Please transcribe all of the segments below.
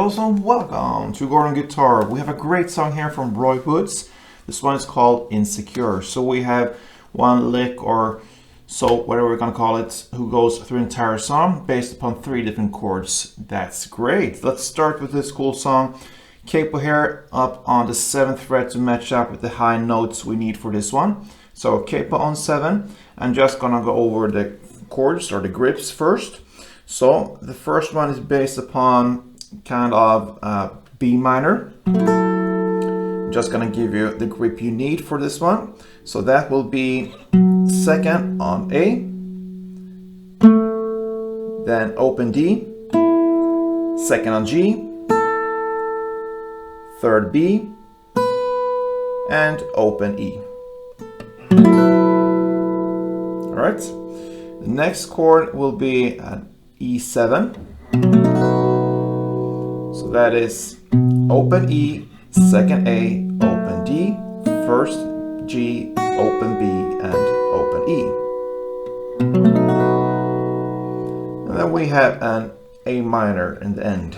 fellows, and welcome to Gordon Guitar. We have a great song here from Roy Woods. This one is called Insecure. So we have one lick, or so whatever we're gonna call it, who goes through the entire song based upon 3 different chords. That's great. Let's start with this cool song. Capo here up on the 7th fret to match up with the high notes we need for this one. So capo on 7. I'm just gonna go over the chords or the grips first. So the first one is based upon kind of B minor. I'm just gonna give you the grip you need for this one. So that will be 2nd on A, then open D, 2nd on G, 3rd B, and open E. All right. The next chord will be an E7. So that is open E, 2nd A, open D, 1st G, open B, and open E. And then we have an A minor in the end.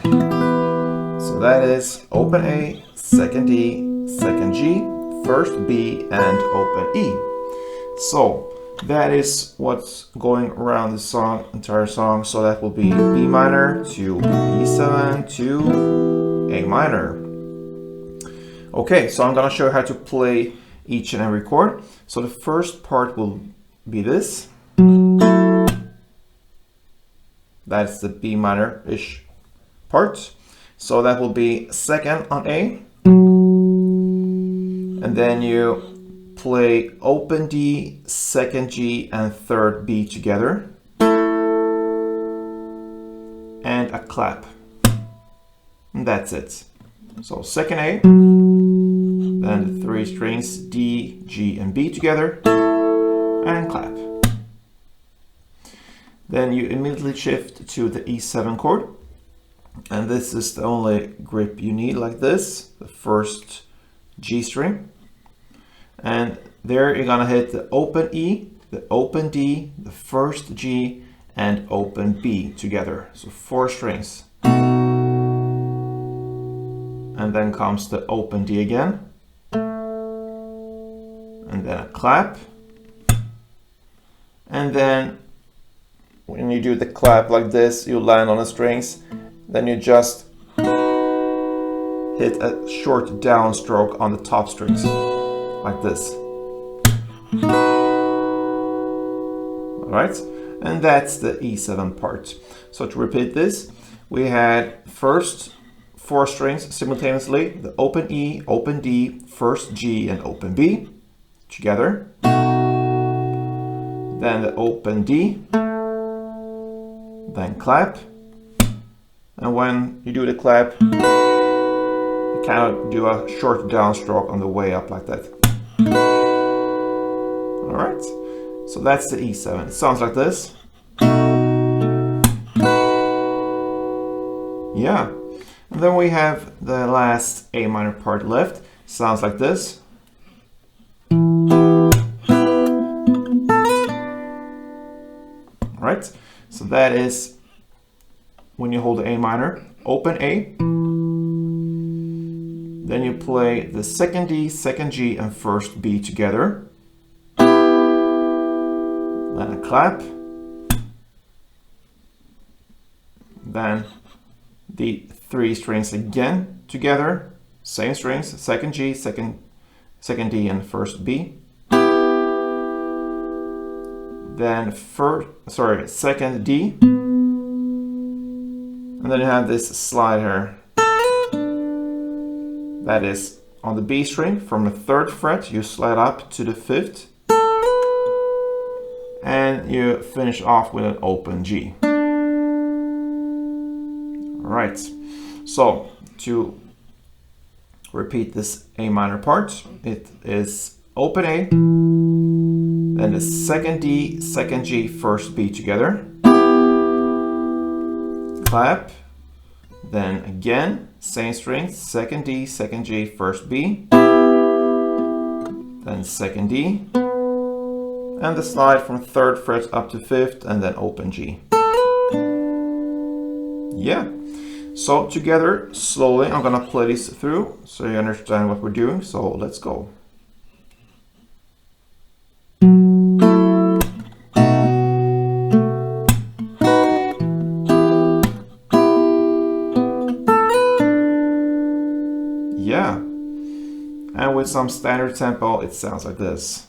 So that is open A, 2nd D, 2nd G, 1st B, and open E. So that is what's going around the song, entire song. So that will be B minor to E7 to A minor. Okay, so I'm gonna show you how to play each and every chord. So the first part will be this. That's the B minor-ish part. So that will be 2nd on A. And then you play open D, 2nd G, and 3rd B together. And a clap. And that's it. So 2nd A, then the 3 strings D, G, and B together, and clap. Then you immediately shift to the E7 chord. And this is the only grip you need, like this, the 1st G string. And there you're gonna hit the open E, the open D, the 1st G, and open B together. So 4 strings. And then comes the open D again. And then a clap. And then when you do the clap like this, you land on the strings. Then you just hit a short downstroke on the top strings, like this. All right, and that's the E7 part. So to repeat this, we had first 4 strings simultaneously, the open E, open D, 1st G, and open B together. Then the open D, then clap. And when you do the clap, you kind of do a short downstroke on the way up like that. All right, so that's the E7. It sounds like this. Yeah, and then we have the last A minor part left. Sounds like this. All right, so that is when you hold the A minor, open A, then you play the 2nd D, 2nd G, and 1st B together. Then a clap. Then the 3 strings again together, same strings, 2nd G, 2nd D, and 1st B. Then 2nd D. And then you have this slide here. That is on the B string from the 3rd fret, you slide up to the 5th. And you finish off with an open G. All right, so to repeat this A minor part, it is open A, then the 2nd D, 2nd G, 1st B together. Clap, then again, same strings, 2nd D, 2nd G, 1st B, then 2nd D, and the slide from 3rd fret up to 5th, and then open G. Yeah, So together, slowly, I'm gonna play this through so you understand what we're doing. So let's go. Yeah, and with some standard tempo, it sounds like this.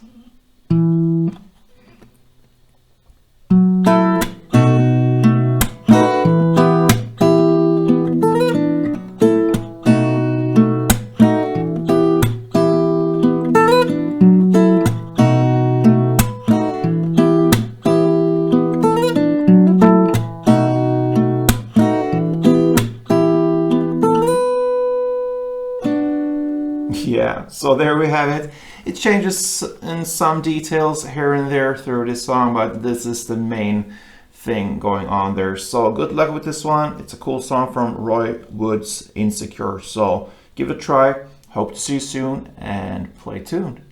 Yeah, so there we have it. It changes in some details here and there through this song, but this is the main thing going on there. So good luck with this one. It's a cool song from Roy Wood's Insecure. So give it a try. Hope to see you soon and play tuned.